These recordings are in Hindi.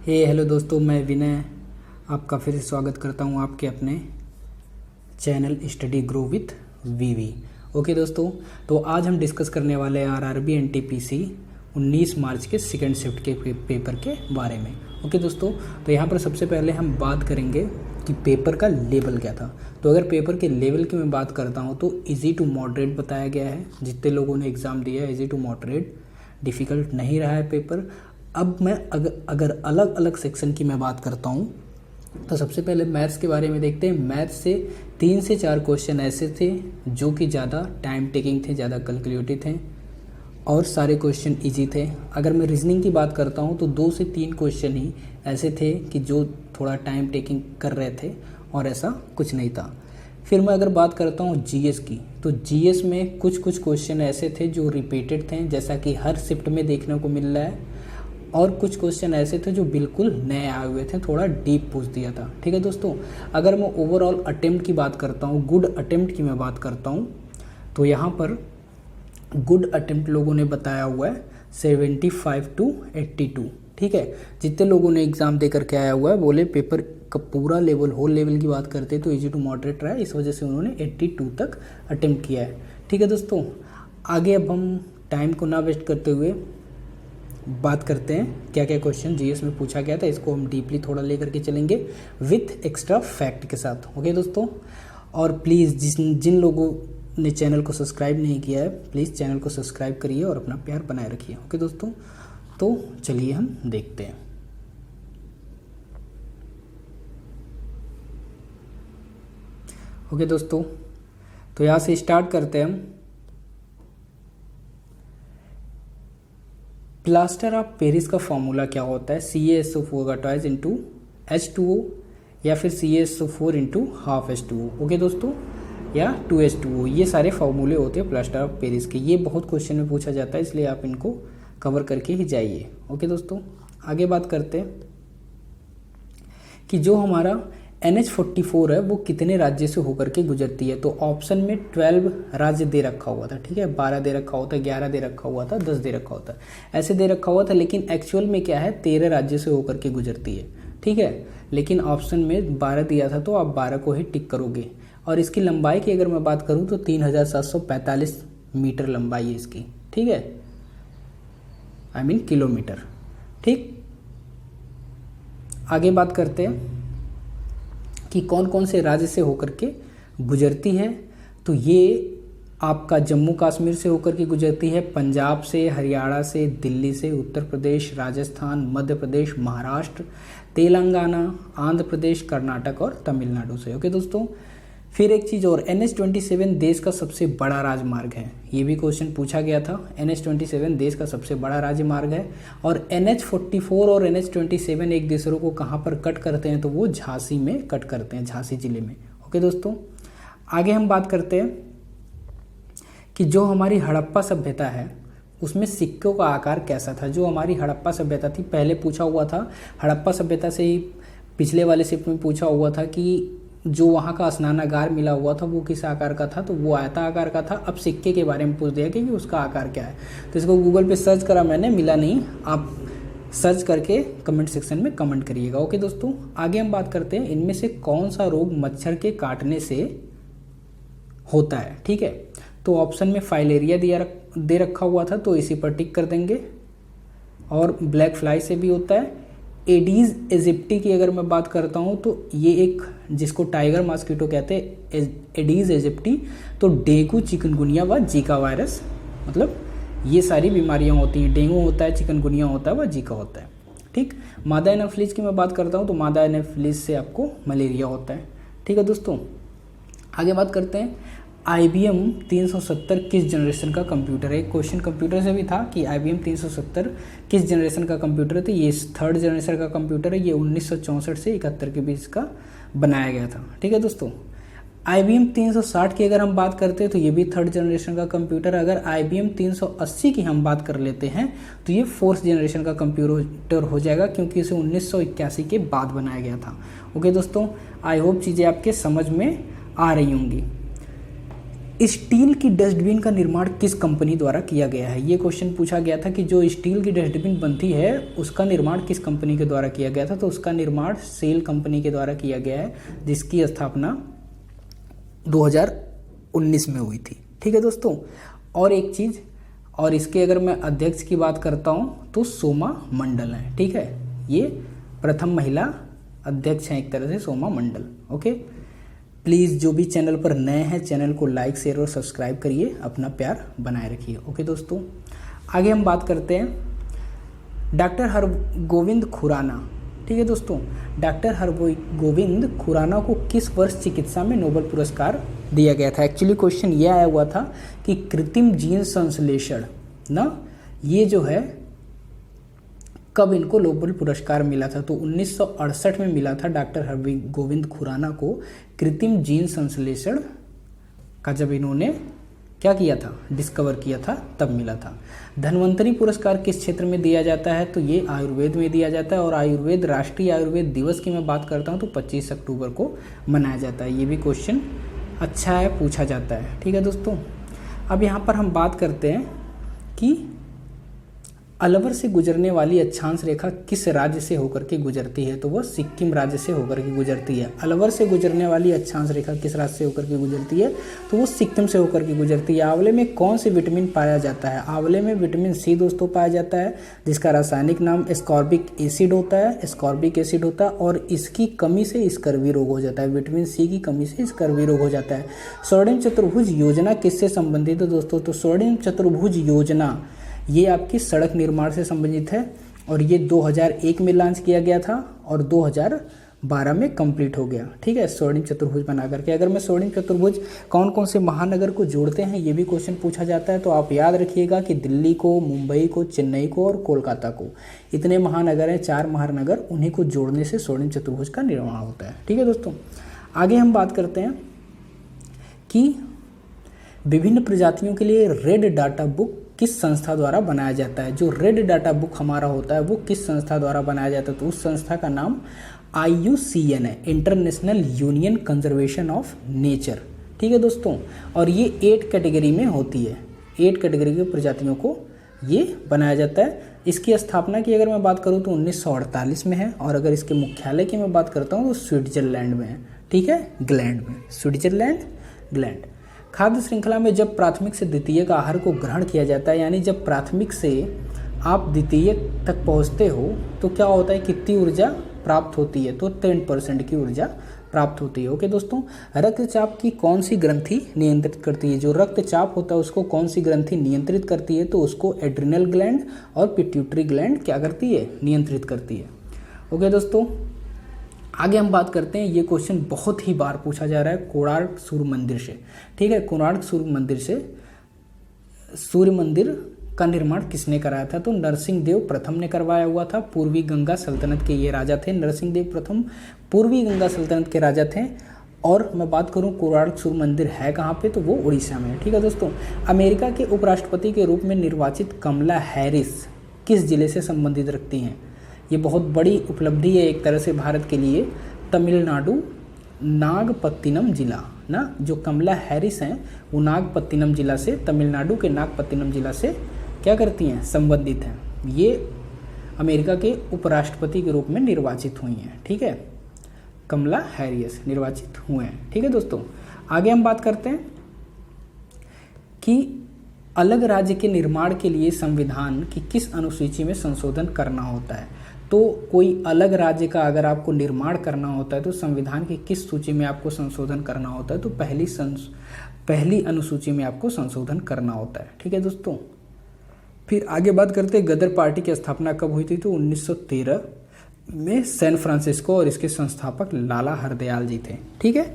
हेलो दोस्तों, मैं विनय आपका फिर से स्वागत करता हूं आपके अपने channel study grow with VV. Okay दोस्तों, तो आज हम डिस्कस करने वाले हैं आरआरबी एनटीपीसी 19 मार्च के सेकेंड शिफ्ट के पेपर के बारे में। ओके दोस्तों, तो यहाँ पर सबसे पहले हम बात करेंगे कि पेपर का लेवल क्या था। तो अगर पेपर के लेवल की मैं बात करता हूँ तो इजी टू मॉडरेट बताया गया है। जितने लोगों ने एग्ज़ाम दिया है इजी टू मॉडरेट, डिफ़िकल्ट नहीं रहा है पेपर। अब मैं अगर अलग अलग सेक्शन की मैं बात करता हूँ तो सबसे पहले मैथ्स के बारे में देखते हैं। मैथ्स से 3 से 4 क्वेश्चन ऐसे थे जो कि ज़्यादा टाइम टेकिंग थे, ज़्यादा कैलकुलेटेड थे और सारे क्वेश्चन इजी थे। अगर मैं रीजनिंग की बात करता हूँ तो 2 से 3 क्वेश्चन ही ऐसे थे कि जो थोड़ा टाइम टेकिंग कर रहे थे और ऐसा कुछ नहीं था। फिर मैं अगर बात करता हूँ जीएस की, तो जीएस में कुछ क्वेश्चन ऐसे थे जो रिपीटेड थे, जैसा कि हर शिफ्ट में देखने को मिल रहा है, और कुछ क्वेश्चन ऐसे थे जो बिल्कुल नए आए हुए थे, थोड़ा डीप पूछ दिया था। ठीक है दोस्तों, अगर मैं ओवरऑल अटेम्प्ट की बात करता हूँ, गुड अटेम्प्ट की मैं बात करता हूँ, तो यहाँ पर गुड अटेम्प्ट लोगों ने बताया हुआ है 75 to 82। ठीक है, जितने लोगों ने एग्ज़ाम दे करके आया हुआ है बोले पेपर का पूरा लेवल, होल लेवल की बात करते तो इजी टू मॉडरेट रहा है, इस वजह से उन्होंने 82 तक अटेम्प्ट किया है। ठीक है दोस्तों, आगे अब हम टाइम को ना वेस्ट करते हुए बात करते हैं क्या क्या क्वेश्चन जीएस में पूछा गया था। इसको हम डीपली थोड़ा लेकर के चलेंगे विथ एक्स्ट्रा फैक्ट के साथ। ओके दोस्तों, और प्लीज़ जिन लोगों ने चैनल को सब्सक्राइब नहीं किया है प्लीज़ चैनल को सब्सक्राइब करिए और अपना प्यार बनाए रखिए। ओके दोस्तों, तो चलिए हम देखते हैं। ओके दोस्तों, तो यहाँ से स्टार्ट करते हैं हम। प्लास्टर ऑफ पेरिस का फॉर्मूला क्या होता है? CaSO4 का ट्वाइस इंटू H2O या फिर CaSO4 into half H2O। Okay दोस्तों, या 2H2O, ये सारे फॉर्मूले होते हैं प्लास्टर ऑफ पेरिस के। ये बहुत क्वेश्चन में पूछा जाता है, इसलिए आप इनको कवर करके ही जाइए। ओके दोस्तों, आगे बात करते हैं कि जो हमारा NH44 है वो कितने राज्य से होकर के गुजरती है। तो ऑप्शन में 12 राज्य दे रखा हुआ था। ठीक है, 12 दे रखा होता है, 11 दे रखा हुआ था, 10 दे रखा होता है, ऐसे दे रखा हुआ था, लेकिन एक्चुअल में क्या है 13 राज्य से होकर के गुजरती है। ठीक है, लेकिन ऑप्शन में 12 दिया था तो आप 12 को ही टिक करोगे। और इसकी लंबाई की अगर मैं बात करूँ तो 3745 मीटर लंबाई है इसकी। ठीक है, आई मीन किलोमीटर। ठीक, आगे बात करते हैं कि कौन कौन से राज्य से होकर के गुजरती है। तो ये आपका जम्मू कश्मीर से होकर के गुजरती है, पंजाब से, हरियाणा से, दिल्ली से, उत्तर प्रदेश, राजस्थान, मध्य प्रदेश, महाराष्ट्र, तेलंगाना, आंध्र प्रदेश, कर्नाटक और तमिलनाडु से। ओके दोस्तों, फिर एक चीज़ और, NH27 देश का सबसे बड़ा राजमार्ग है। ये भी क्वेश्चन पूछा गया था। NH27 देश का सबसे बड़ा राजमार्ग है और NH44 और NH27 एक दूसरे को कहाँ पर कट करते हैं? तो वो झांसी में कट करते हैं, झांसी जिले में। ओके दोस्तों, आगे हम बात करते हैं कि जो हमारी हड़प्पा सभ्यता है उसमें सिक्कों का आकार कैसा था। जो हमारी हड़प्पा सभ्यता थी, पहले पूछा हुआ था हड़प्पा सभ्यता से ही, पिछले वाले शिफ्ट में पूछा हुआ था कि जो वहाँ का स्नानागार मिला हुआ था वो किस आकार का था, तो वो आयताकार का था। अब सिक्के के बारे में पूछ दिया कि उसका आकार क्या है, तो इसको गूगल पे सर्च करा मैंने, मिला नहीं। आप सर्च करके कमेंट सेक्शन में कमेंट करिएगा। ओके दोस्तों, आगे हम बात करते हैं इनमें से कौन सा रोग मच्छर के काटने से होता है। ठीक है, तो ऑप्शन में फाइलेरिया दे रखा हुआ था तो इसी पर टिक कर देंगे, और ब्लैक फ्लाई से भी होता है। एडीज एजिप्टी की अगर मैं बात करता हूँ तो ये एक, जिसको टाइगर मॉस्किटो कहते हैं, एडीज एजिप्टी, तो डेंगू, चिकनगुनिया व जीका वायरस, मतलब ये सारी बीमारियाँ होती हैं। डेंगू होता है, चिकनगुनिया होता है व जीका होता है। ठीक, मादा एनाफिलीज की मैं बात करता हूँ तो मादा एनाफिलीज से आपको मलेरिया होता है। ठीक है दोस्तों, आगे बात करते हैं IBM 370 किस जनरेशन का कंप्यूटर है। एक क्वेश्चन कंप्यूटर से भी था कि IBM 370 किस जनरेशन का कंप्यूटर है, तो ये 3rd जनरेशन का कंप्यूटर है। ये 1964 से 71 के बीच का बनाया गया था। ठीक है दोस्तों, IBM 360 की अगर हम बात करते हैं तो ये भी 3rd जनरेशन का कंप्यूटर। अगर IBM 380 की हम बात कर लेते हैं तो ये 4th जनरेशन का कंप्यूटर हो जाएगा, क्योंकि इसे 1981 के बाद बनाया गया था। ओके दोस्तों, आई होप चीज़ें आपके समझ में आ रही होंगी। स्टील की डस्टबिन का निर्माण किस कंपनी द्वारा किया गया है? ये क्वेश्चन पूछा गया था कि जो स्टील की डस्टबिन बनती है उसका निर्माण किस कंपनी के द्वारा किया गया था? तो उसका निर्माण सेल कंपनी के द्वारा किया गया है, जिसकी स्थापना 2019 में हुई थी। ठीक है दोस्तों। और एक चीज़, और इसके अगर मैं अध्यक्ष की बात करता हूँ तो सोमा मंडल हैं। ठीक है, ये प्रथम महिला अध्यक्ष हैं एक तरह से, सोमा मंडल। ओके, प्लीज़ जो भी चैनल पर नए हैं चैनल को लाइक शेयर और सब्सक्राइब करिए, अपना प्यार बनाए रखिए। ओके दोस्तों, आगे हम बात करते हैं डॉक्टर हरगोविंद खुराना। ठीक है दोस्तों, डॉक्टर हरगोविंद खुराना को किस वर्ष चिकित्सा में नोबेल पुरस्कार दिया गया था? एक्चुअली क्वेश्चन ये आया हुआ था कि कृत्रिम जीन संश्लेषण ना, ये जो है कब इनको नोबेल पुरस्कार मिला था? तो 1968 में मिला था डॉक्टर हरगोविंद खुराना को कृत्रिम जीन संश्लेषण का, जब इन्होंने क्या किया था, डिस्कवर किया था, तब मिला था। धन्वंतरी पुरस्कार किस क्षेत्र में दिया जाता है? तो ये आयुर्वेद में दिया जाता है, और आयुर्वेद राष्ट्रीय आयुर्वेद दिवस की मैं बात करता हूँ तो 25 अक्टूबर को मनाया जाता है। ये भी क्वेश्चन अच्छा है, पूछा जाता है। ठीक है दोस्तों, अब यहाँ पर हम बात करते हैं कि अलवर से गुजरने वाली अक्षांश रेखा किस राज्य से होकर के गुजरती है? तो वह सिक्किम राज्य से होकर के गुजरती है। अलवर से गुजरने वाली अक्षांश रेखा किस राज्य से होकर के गुजरती है? तो वो सिक्किम से होकर के गुजरती है। आंवले में कौन सी विटामिन पाया जाता है? आंवले में विटामिन सी दोस्तों पाया जाता है, जिसका रासायनिक नाम एस्कॉर्बिक एसिड होता है। एस्कॉर्बिक एसिड होता है, और इसकी कमी से स्कर्वी रोग हो जाता है। विटामिन सी की कमी से स्कर्वी रोग हो जाता है। स्वर्णिम चतुर्भुज योजना किससे संबंधित है दोस्तों? तो स्वर्णिम चतुर्भुज योजना ये आपकी सड़क निर्माण से संबंधित है, और ये 2001 में लॉन्च किया गया था और 2012 में कंप्लीट हो गया। ठीक है, स्वर्णिम चतुर्भुज बना करके। अगर मैं स्वर्णिम चतुर्भुज कौन कौन से महानगर को जोड़ते हैं ये भी क्वेश्चन पूछा जाता है, तो आप याद रखिएगा कि दिल्ली को, मुंबई को, चेन्नई को और कोलकाता को, इतने महानगर हैं, 4 महानगर, उन्हीं को जोड़ने से स्वर्णिम चतुर्भुज का निर्माण होता है। ठीक है दोस्तों, आगे हम बात करते हैं कि विभिन्न प्रजातियों के लिए रेड डाटा बुक किस संस्था द्वारा बनाया जाता है? जो रेड डाटा बुक हमारा होता है वो किस संस्था द्वारा बनाया जाता है? तो उस संस्था का नाम IUCN है, international union conservation of nature. ठीक है दोस्तों, और ये 8 कैटेगरी में होती है। 8 कैटेगरी की प्रजातियों को ये बनाया जाता है। इसकी स्थापना की अगर मैं बात करूँ तो 1948 में है, और अगर इसके मुख्यालय की मैं बात करता हूँ तो स्विट्जरलैंड में है। ठीक है, ग्लैंड में, स्विट्जरलैंड, ग्लैंड। खाद्य श्रृंखला में जब प्राथमिक से द्वितीयक आहार को ग्रहण किया जाता है, यानी जब प्राथमिक से आप द्वितीयक तक पहुंचते हो तो क्या होता है, कितनी ऊर्जा प्राप्त होती है? तो 10% की ऊर्जा प्राप्त होती है। ओके दोस्तों, रक्तचाप की कौन सी ग्रंथि नियंत्रित करती है? जो रक्तचाप होता है उसको कौन सी ग्रंथि नियंत्रित करती है? तो उसको एड्रिनल ग्लैंड और पिट्यूटरी ग्लैंड क्या करती है, नियंत्रित करती है। ओके दोस्तों, आगे हम बात करते हैं, ये क्वेश्चन बहुत ही बार पूछा जा रहा है कोणार्क सूर्य मंदिर से। ठीक है, कोणार्क सूर्य मंदिर से, सूर्य मंदिर का निर्माण किसने कराया था? तो नरसिंह देव प्रथम ने करवाया हुआ था। पूर्वी गंगा सल्तनत के ये राजा थे। नरसिंह देव प्रथम पूर्वी गंगा सल्तनत के राजा थे। और मैं बात करूं कोणार्क सूर्य मंदिर है कहाँ पे, तो वो उड़ीसा में है। ठीक है दोस्तों, अमेरिका के उपराष्ट्रपति के रूप में निर्वाचित कमला हैरिस किस जिले से संबंधित रखती हैं? ये बहुत बड़ी उपलब्धि है एक तरह से भारत के लिए। तमिलनाडु, नागपत्तिनम जिला ना, जो कमला हैरिस हैं वो नागपत्तिनम जिला से, तमिलनाडु के नागपत्तिनम जिला से क्या करती हैं, संबंधित हैं। ये अमेरिका के उपराष्ट्रपति के रूप में निर्वाचित हुई हैं। ठीक है, कमला हैरिस निर्वाचित हुए हैं। ठीक है दोस्तों, आगे हम बात करते हैं कि अलग राज्य के निर्माण के लिए संविधान की किस अनुसूची में संशोधन करना होता है? तो कोई अलग राज्य का अगर आपको निर्माण करना होता है तो संविधान की किस सूची में आपको संशोधन करना होता है? तो पहली अनुसूची में आपको संशोधन करना होता है। ठीक है दोस्तों, फिर आगे बात करते हैं गदर पार्टी की स्थापना कब हुई थी? तो 1913 में सैन फ्रांसिस्को, और इसके संस्थापक लाला हरदयाल जी थे। ठीक है,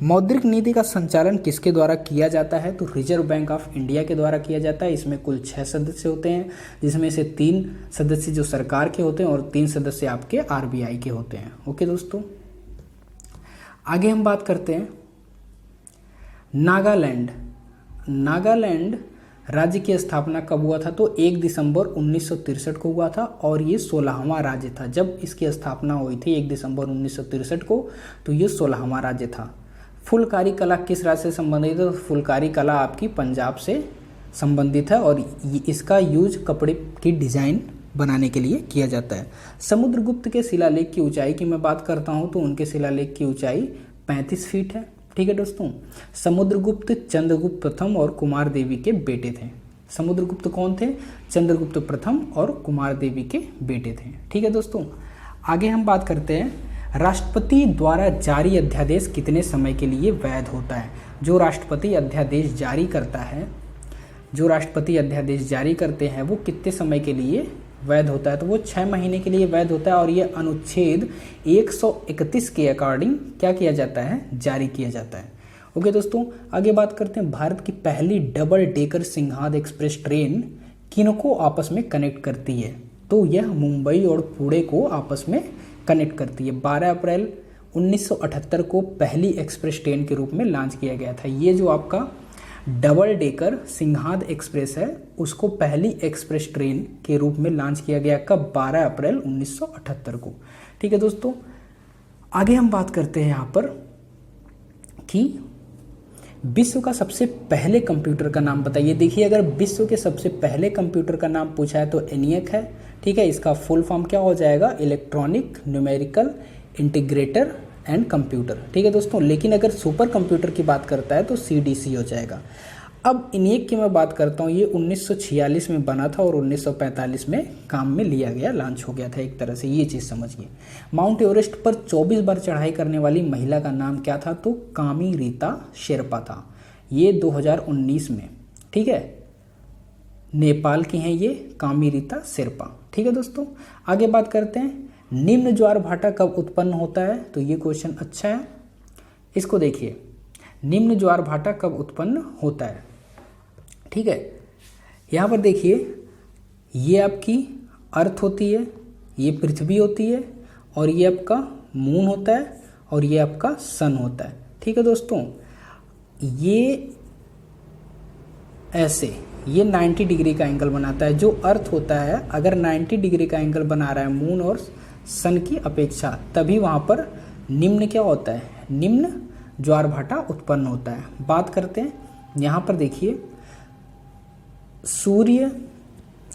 मौद्रिक नीति का संचालन किसके द्वारा किया जाता है? तो रिजर्व बैंक ऑफ इंडिया के द्वारा किया जाता है। इसमें कुल 6 सदस्य होते हैं, जिसमें से 3 सदस्य जो सरकार के होते हैं और 3 सदस्य आपके RBI के होते हैं। ओके दोस्तों, आगे हम बात करते हैं नागालैंड। नागालैंड राज्य की स्थापना कब हुआ था? तो 1 दिसंबर 1963 को हुआ था, और ये 16वां राज्य था। जब इसकी स्थापना हुई थी 1 दिसंबर 1963 को, तो ये 16वां राज्य था। फुलकारी कला किस राज्य से संबंधित है? तो फुलकारी कला आपकी पंजाब से संबंधित है और इसका यूज कपड़े की डिज़ाइन बनाने के लिए किया जाता है। समुद्रगुप्त के शिलालेख की ऊंचाई की मैं बात करता हूं तो उनके शिलालेख की ऊंचाई 35 फीट है। ठीक है दोस्तों, समुद्रगुप्त चंद्रगुप्त प्रथम और कुमार देवी के बेटे थे। समुद्रगुप्त कौन थे? चंद्रगुप्त प्रथम और कुमार देवी के बेटे थे। ठीक है दोस्तों, आगे हम बात करते हैं, राष्ट्रपति द्वारा जारी अध्यादेश कितने समय के लिए वैध होता है? जो राष्ट्रपति अध्यादेश जारी करता है, जो राष्ट्रपति अध्यादेश जारी करते हैं वो कितने समय के लिए वैध होता है? तो वो 6 महीने के लिए वैध होता है और ये अनुच्छेद 131 के अकॉर्डिंग क्या किया जाता है? जारी किया जाता है। ओके दोस्तों, आगे बात करते हैं, भारत की पहली डबल डेकर सिंघाद एक्सप्रेस ट्रेन किनको आपस में कनेक्ट करती है? तो यह मुंबई और पुणे को आपस में कनेक्ट करती है। 12 अप्रैल 1978 को पहली एक्सप्रेस ट्रेन के रूप में लॉन्च किया गया था। ये जो आपका डबल डेकर सिंघाद एक्सप्रेस है उसको पहली एक्सप्रेस ट्रेन के रूप में लॉन्च किया गया कब? 12 अप्रैल 1978 को। ठीक है दोस्तों, आगे हम बात करते हैं यहाँ पर कि विश्व का सबसे पहले कंप्यूटर का नाम बताइए। देखिए, अगर विश्व के सबसे पहले कंप्यूटर का नाम पूछा है तो ENIAC है। ठीक है, इसका फुल फॉर्म क्या हो जाएगा? Electronic numerical integrator and computer. ठीक है दोस्तों, लेकिन अगर सुपर कंप्यूटर की बात करता है तो CDC हो जाएगा। अब ENIAC की मैं बात करता हूँ, ये 1946 में बना था और 1945 में काम में लिया गया, लॉन्च हो गया था एक तरह से, ये चीज़ समझिए। माउंट एवरेस्ट पर 24 बार चढ़ाई करने वाली महिला का नाम क्या था? तो कामी रीता शेरपा था। ये 2019 में, ठीक है, नेपाल की हैं ये कामी रीता शेरपा। ठीक है दोस्तों, आगे बात करते हैं, निम्न ज्वार भाटा कब उत्पन्न होता है? तो ये क्वेश्चन अच्छा है, इसको देखिए, निम्न ज्वार भाटा कब उत्पन्न होता है? ठीक है, यहाँ पर देखिए, ये आपकी अर्थ होती है, ये पृथ्वी होती है और ये आपका मून होता है और ये आपका सन होता है। ठीक है दोस्तों, ये ऐसे ये 90 डिग्री का एंगल बनाता है। जो अर्थ होता है अगर 90 डिग्री का एंगल बना रहा है मून और सन की अपेक्षा, तभी वहाँ पर निम्न क्या होता है? निम्न ज्वार भाटा उत्पन्न होता है। बात करते हैं, यहाँ पर देखिए, सूर्य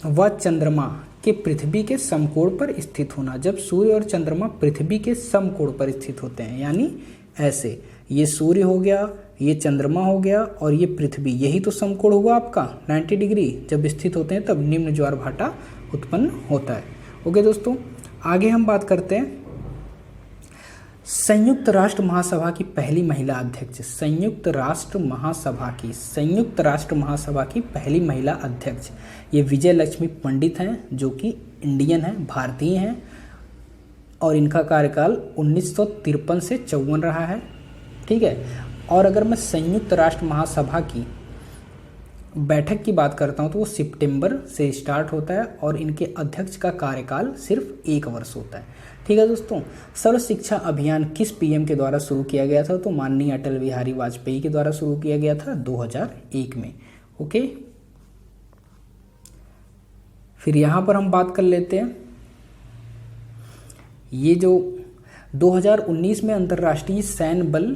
व चंद्रमा के पृथ्वी के समकोण पर स्थित होना। जब सूर्य और चंद्रमा पृथ्वी के समकोण पर स्थित होते हैं, यानी ऐसे, ये सूर्य हो गया, ये चंद्रमा हो गया और ये पृथ्वी, यही तो समकोण हुआ आपका 90 डिग्री। जब स्थित होते हैं तब निम्न ज्वार भाटा उत्पन्न होता है। ओके दोस्तों, आगे हम बात करते हैं, संयुक्त राष्ट्र महासभा की पहली महिला अध्यक्ष। संयुक्त राष्ट्र महासभा की पहली महिला अध्यक्ष ये विजय लक्ष्मी पंडित हैं, जो कि इंडियन हैं, भारतीय हैं और इनका कार्यकाल 1953 से 54 रहा है। ठीक है, और अगर मैं संयुक्त राष्ट्र महासभा की बैठक की बात करता हूँ तो वो सितंबर से स्टार्ट होता है और इनके अध्यक्ष का कार्यकाल सिर्फ 1 वर्ष होता है। ठीक है दोस्तों, सर्व शिक्षा अभियान किस PM के द्वारा शुरू किया गया था? तो माननीय अटल बिहारी वाजपेयी के द्वारा शुरू किया गया था 2001 में। ओके, फिर यहाँ पर हम बात कर लेते हैं, ये जो 2019 में अंतर्राष्ट्रीय सैन्य बल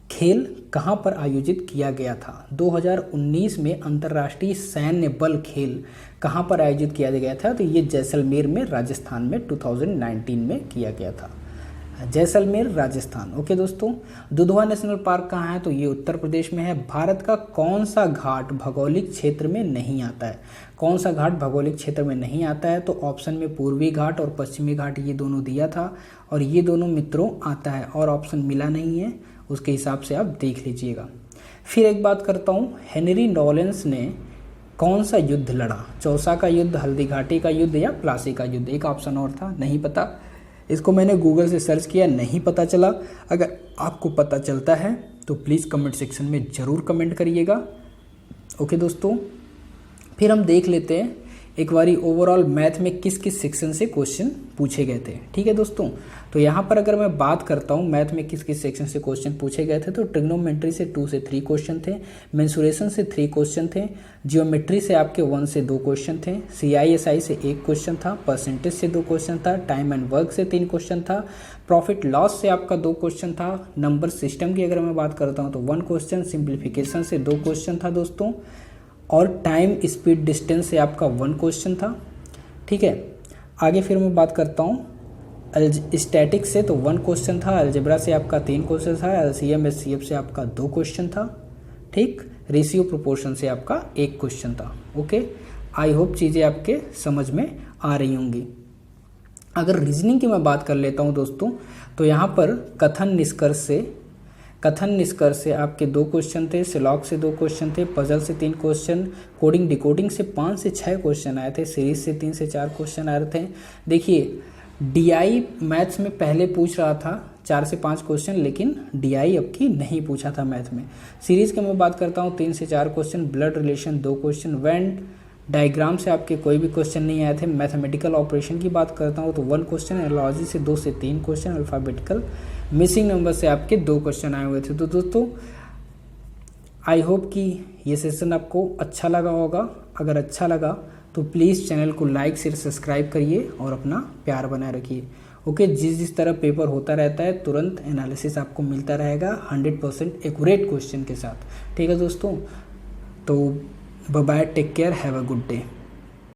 खेल कहाँ पर आयोजित किया गया था? 2019 में अंतर्राष्ट्रीय सैन्य बल खेल कहाँ पर आयोजित किया गया था? तो ये जैसलमेर में, राजस्थान में 2019 में किया गया था, जैसलमेर राजस्थान। ओके दोस्तों, दुधवा नेशनल पार्क कहाँ है? तो ये उत्तर प्रदेश में है। भारत का कौन सा घाट भौगोलिक क्षेत्र में नहीं आता है? कौन सा घाट भौगोलिक क्षेत्र में नहीं आता है? तो ऑप्शन में पूर्वी घाट और पश्चिमी घाट ये दोनों दिया था और ये दोनों मित्रों आता है और ऑप्शन मिला नहीं है, उसके हिसाब से आप देख लीजिएगा। फिर एक बात करता हूँ, हेनरी नॉलेंस ने कौन सा युद्ध लड़ा? चौसा का युद्ध, हल्दी घाटी का युद्ध या प्लासी का युद्ध? एक ऑप्शन और था, नहीं पता, इसको मैंने गूगल से सर्च किया, नहीं पता चला। अगर आपको पता चलता है तो प्लीज़ कमेंट सेक्शन में ज़रूर कमेंट करिएगा। ओके दोस्तों, फिर हम देख लेते हैं एक बारी ओवरऑल मैथ में किस किस सेक्शन से क्वेश्चन पूछे गए थे। ठीक है दोस्तों, तो यहाँ पर अगर मैं बात करता हूँ मैथ में किस किस सेक्शन से क्वेश्चन पूछे गए थे, तो ट्रिग्नोमेट्री से 2 से 3 क्वेश्चन थे, मेंसुरेशन से 3 क्वेश्चन थे, जियोमेट्री से आपके 1 से 2 क्वेश्चन थे, CISI से 1 क्वेश्चन था, परसेंटेज से 2 क्वेश्चन था, टाइम एंड वर्क से 3 क्वेश्चन था, प्रॉफिट लॉस से आपका 2 क्वेश्चन था, नंबर सिस्टम की अगर मैं बात करता हूँ तो 1 क्वेश्चन, सिंप्लीफिकेशन से 2 क्वेश्चन था दोस्तों, और टाइम स्पीड डिस्टेंस से आपका 1 क्वेश्चन था। ठीक है, आगे फिर मैं बात करता हूँ स्टैटिक्स से, तो 1 क्वेश्चन था, अलजेब्रा से आपका 3 क्वेश्चन था, LCM SCF से आपका 2 क्वेश्चन था। ठीक, रेशियो प्रोपोर्शन से आपका 1 क्वेश्चन था। ओके, आई होप चीज़ें आपके समझ में आ रही होंगी। अगर रीजनिंग की मैं बात कर लेता हूँ दोस्तों, तो यहाँ पर कथन निष्कर्ष से आपके 2 क्वेश्चन थे, सिलॉग से 2 क्वेश्चन थे, पजल से 3 क्वेश्चन, कोडिंग डिकोडिंग से 5 से 6 क्वेश्चन आए थे, सीरीज से 3 से 4 क्वेश्चन आए थे। देखिए DI मैथ्स में पहले पूछ रहा था 4 से 5 क्वेश्चन, लेकिन DI अब की नहीं पूछा था मैथ में। सीरीज की मैं बात करता हूँ 3 से 4 question, blood relation 2 question, Venn diagram से आपके कोई भी क्वेश्चन नहीं आए थे। मैथमेटिकल ऑपरेशन की बात करता हूँ तो 1 क्वेश्चन, एनालॉजी से 2 से 3 क्वेश्चन, अल्फ़ाबेटिकल मिसिंग नंबर से आपके 2 क्वेश्चन आए हुए थे। तो दोस्तों आई होप कि ये सेशन आपको अच्छा लगा होगा। अगर अच्छा लगा तो प्लीज़ चैनल को लाइक शेयर सब्सक्राइब करिए और अपना प्यार बनाए रखिए। ओके, जिस तरह पेपर होता रहता है तुरंत एनालिसिस आपको मिलता रहेगा 100% एक्यूरेट क्वेश्चन के साथ। ठीक है दोस्तों, तो bye bye, take care, have a good day.